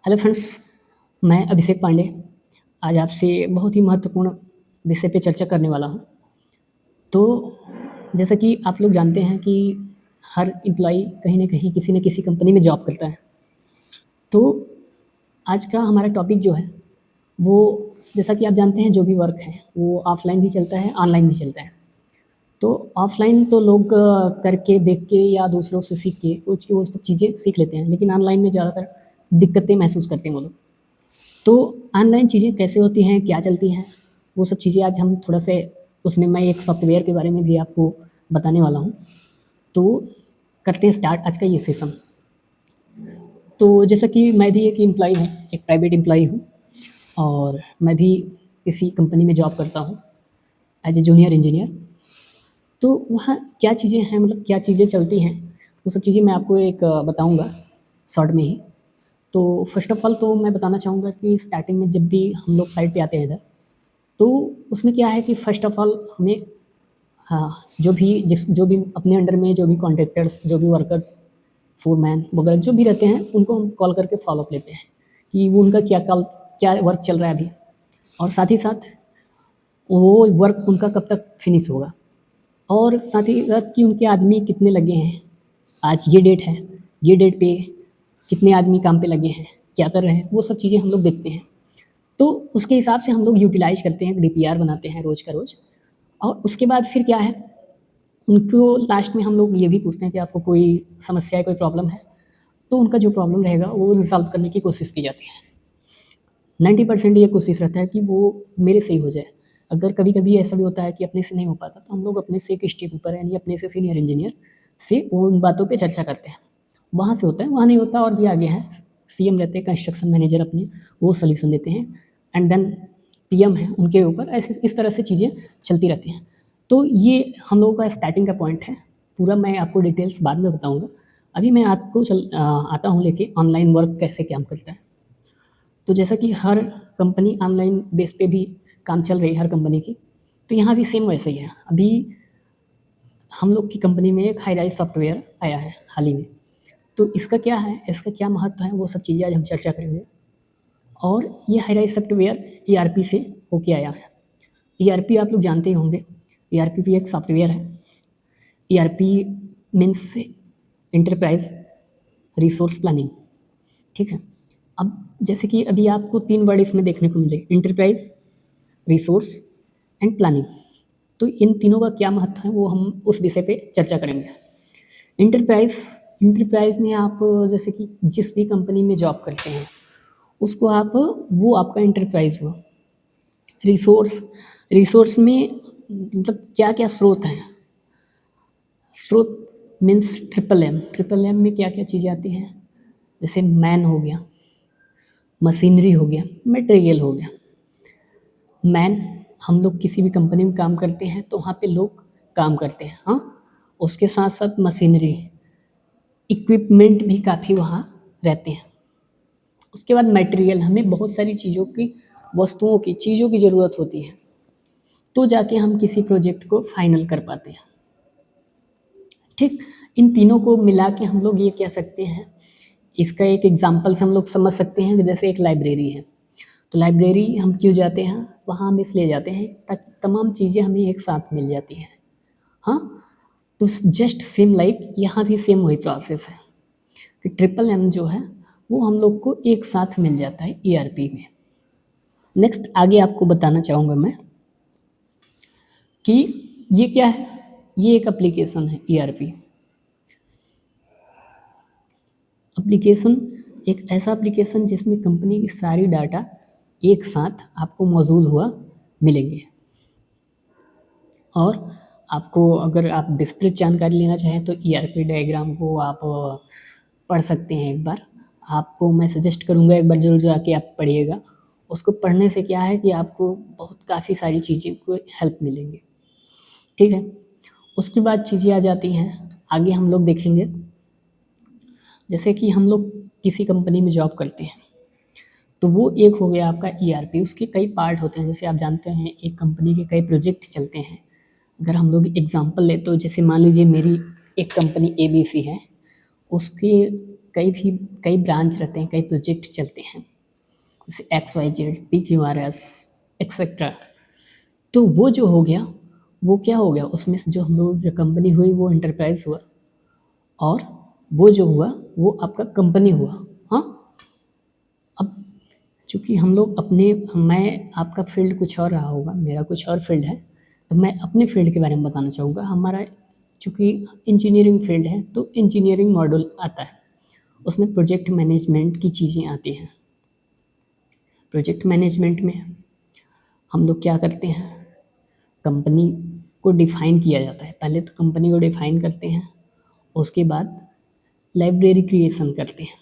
Hello friends, मैं अभिषेक पांडे आज आपसे बहुत ही महत्वपूर्ण विषय पे चर्चा करने वाला हूँ। तो जैसा कि आप लोग जानते हैं कि हर एम्प्लॉई कहीं न कहीं किसी न किसी कंपनी में जॉब करता है। तो आज का हमारा टॉपिक जो है वो, जैसा कि आप जानते हैं, जो भी वर्क है वो ऑफ़लाइन भी चलता है, ऑनलाइन भी चलता है। तो ऑफ़लाइन तो लोग करके, देख के या दूसरों से सीख के कुछ वो सब चीज़ें सीख लेते हैं, लेकिन ऑनलाइन में ज़्यादातर दिक्कतें महसूस करते हैं वो लोग। तो ऑनलाइन चीज़ें कैसे होती हैं, क्या चलती हैं, वो सब चीज़ें आज हम थोड़ा से उसमें मैं एक सॉफ्टवेयर के बारे में भी आपको बताने वाला हूँ। तो करते हैं स्टार्ट आज का ये सेशन। तो जैसा कि मैं भी एक एम्प्लॉई हूँ, एक प्राइवेट एम्प्लॉई हूँ और मैं भी किसी कंपनी में जॉब करता हूँ एज ए जूनियर इंजीनियर। तो वहाँ क्या चीज़ें हैं, मतलब क्या चीज़ें चलती हैं, वो सब चीज़ें मैं आपको एक बताऊँगा शॉर्ट में ही। तो फर्स्ट ऑफ ऑल तो मैं बताना चाहूँगा कि स्टार्टिंग में जब भी हम लोग साइट पे आते हैं इधर, तो उसमें क्या है कि फ़र्स्ट ऑफ़ ऑल हमें, हाँ, जो भी अपने अंडर में जो भी कॉन्ट्रैक्टर्स, जो भी वर्कर्स, फोरमैन वगैरह जो भी रहते हैं, उनको हम कॉल करके फ़ॉलो अप लेते हैं कि वो उनका क्या वर्क चल रहा है अभी, और साथ ही साथ वो वर्क उनका कब तक फिनिश होगा, और साथ ही साथ कि उनके आदमी कितने लगे हैं। आज ये डेट है, ये डेट पे कितने आदमी काम पे लगे हैं, क्या कर रहे हैं, वो सब चीज़ें हम लोग देखते हैं। तो उसके हिसाब से हम लोग यूटिलाइज़ करते हैं, डीपीआर बनाते हैं रोज़ का रोज़। और उसके बाद फिर क्या है, उनको लास्ट में हम लोग ये भी पूछते हैं कि आपको कोई समस्या है, कोई प्रॉब्लम है, तो उनका जो प्रॉब्लम रहेगा वो रिज़ॉल्व करने की कोशिश की जाती है। 90% ये कोशिश रहता है कि वो मेरे से ही हो जाए। अगर कभी-कभी ऐसा भी होता है कि अपने से नहीं हो पाता, तो हम लोग अपने से एक स्टेप ऊपर यानी अपने से सीनियर इंजीनियर से उन बातों पे चर्चा करते हैं। वहाँ से होता है, वहाँ नहीं होता और भी आगे हैं, सीएम रहते हैं, कंस्ट्रक्शन मैनेजर अपने, वो सॉल्यूशन देते हैं, एंड देन पीएम है, उनके ऊपर ऐसे इस तरह से चीज़ें चलती रहती हैं। तो ये हम लोगों का स्टार्टिंग का पॉइंट है। पूरा मैं आपको डिटेल्स बाद में बताऊँगा। अभी मैं आपको आता हूँ लेके ऑनलाइन वर्क कैसे काम करता है। तो जैसा कि हर कंपनी ऑनलाइन बेस पे भी काम चल रही है हर कंपनी की, तो यहाँ भी सेम वैसे ही है। अभी हम लोग की कंपनी में एक हाई राइज़ सॉफ्टवेयर आया है हाल ही में। तो इसका क्या है, इसका क्या महत्व है, वो सब चीज़ें आज हम चर्चा करेंगे। और ये हाई राइज़ सॉफ्टवेयर ईआरपी से होके आया है। ईआरपी आप लोग जानते ही होंगे, ईआरपी भी एक सॉफ्टवेयर है। ERP means enterprise resource planning, ठीक है। अब जैसे कि अभी आपको 3 वर्ड इसमें देखने को मिले, एंटरप्राइज़, रिसोर्स एंड प्लानिंग। तो इन तीनों का क्या महत्व है वो हम उस विषय पे चर्चा करेंगे। एंटरप्राइज़ एंटरप्राइज़ में आप जैसे कि जिस भी कंपनी में जॉब करते हैं, उसको आप, वो आपका एंटरप्राइज़ हुआ। रिसोर्स रिसोर्स में मतलब क्या-क्या स्रोत हैं। स्रोत मीन्स ट्रिपल एम में क्या-क्या चीज़ें आती हैं, जैसे मैन हो गया, मशीनरी हो गया, मटेरियल हो गया। मैन, हम लोग किसी भी कंपनी में काम करते हैं तो वहाँ पे लोग काम करते हैं, हाँ। उसके साथ साथ मशीनरी, इक्विपमेंट भी काफ़ी वहाँ रहते हैं। उसके बाद मटेरियल, हमें बहुत सारी चीज़ों की, वस्तुओं की, चीज़ों की ज़रूरत होती है, तो जाके हम किसी प्रोजेक्ट को फाइनल कर पाते हैं, ठीक। इन तीनों को मिला के हम लोग ये कह सकते हैं, इसका एक एग्जाम्पल से हम लोग समझ सकते हैं कि जैसे एक लाइब्रेरी है। तो लाइब्रेरी हम क्यों जाते हैं, वहाँ हम इसलिए जाते हैं ताकि तमाम चीज़ें हमें एक साथ मिल जाती हैं, हाँ। तो जस्ट सेम लाइक यहाँ भी सेम वही प्रोसेस है कि ट्रिपल एम जो है वो हम लोग को एक साथ मिल जाता है ईआरपी में। नेक्स्ट आगे आपको बताना चाहूँगा मैं कि ये क्या है, ये एक एप्लीकेशन है ईआरपी एप्लीकेशन। एक ऐसा एप्लीकेशन जिसमें कंपनी की सारी डाटा एक साथ आपको मौजूद हुआ मिलेंगे। और आपको अगर आप विस्तृत जानकारी लेना चाहें तो ईआरपी डायग्राम को आप पढ़ सकते हैं एक बार। आपको मैं सजेस्ट करूँगा एक बार ज़रूर जाके आप पढ़िएगा। उसको पढ़ने से क्या है कि आपको बहुत काफ़ी सारी चीज़ें को हेल्प मिलेंगी, ठीक है। उसके बाद चीज़ें आ जाती हैं, आगे हम लोग देखेंगे। जैसे कि हम लोग किसी कंपनी में जॉब करते हैं, तो वो एक हो गया आपका ईआरपी। उसके कई पार्ट होते हैं, जैसे आप जानते हैं एक कंपनी के कई प्रोजेक्ट चलते हैं। अगर हम लोग एग्जांपल लें तो जैसे मान लीजिए मेरी एक कंपनी एबीसी है, उसके कई ब्रांच रहते हैं, कई प्रोजेक्ट चलते हैं, जैसे XYZ, PQRS एक्सेट्रा। तो वो जो हो गया, वो क्या हो गया, उसमें से जो हम लोगों की कंपनी हुई वो एंटरप्राइज हुआ, और वो जो हुआ वो आपका कंपनी हुआ। हाँ, अब चूँकि हम लोग अपने, मैं, आपका फील्ड कुछ और रहा होगा, मेरा कुछ और फील्ड है, तो मैं अपने फील्ड के बारे में बताना चाहूँगा। हमारा चूँकि इंजीनियरिंग फील्ड है, तो इंजीनियरिंग मॉड्यूल आता है, उसमें प्रोजेक्ट मैनेजमेंट की चीज़ें आती हैं। प्रोजेक्ट मैनेजमेंट में हम लोग क्या करते हैं, कंपनी को डिफ़ाइन किया जाता है। पहले तो कंपनी को डिफ़ाइन करते हैं, उसके बाद लाइब्रेरी क्रिएशन करते हैं।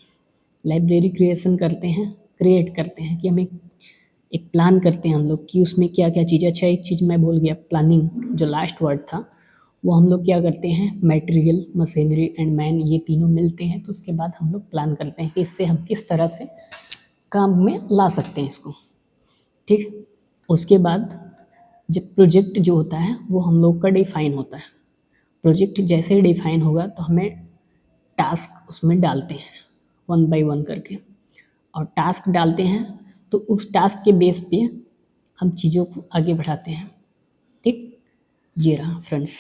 लाइब्रेरी क्रिएशन करते हैं, क्रिएट करते हैं कि हमें एक प्लान करते हैं हम लोग कि उसमें क्या क्या चीज़ें। अच्छा, एक चीज़ मैं भूल गया, प्लानिंग जो लास्ट वर्ड था, वो हम लोग क्या करते हैं, मटेरियल, मशीनरी एंड मैन, ये तीनों मिलते हैं, तो उसके बाद हम लोग प्लान करते हैं कि इससे हम किस तरह से काम में ला सकते हैं इसको। ठीक, उसके बाद जब प्रोजेक्ट जो होता है वो हम लोग का डिफ़ाइन होता है। प्रोजेक्ट जैसे ही डिफ़ाइन होगा तो हमें टास्क उसमें डालते हैं, वन बाय वन करके, और टास्क डालते हैं तो उस टास्क के बेस पे हम चीज़ों को आगे बढ़ाते हैं। ठीक, ये रहा फ्रेंड्स।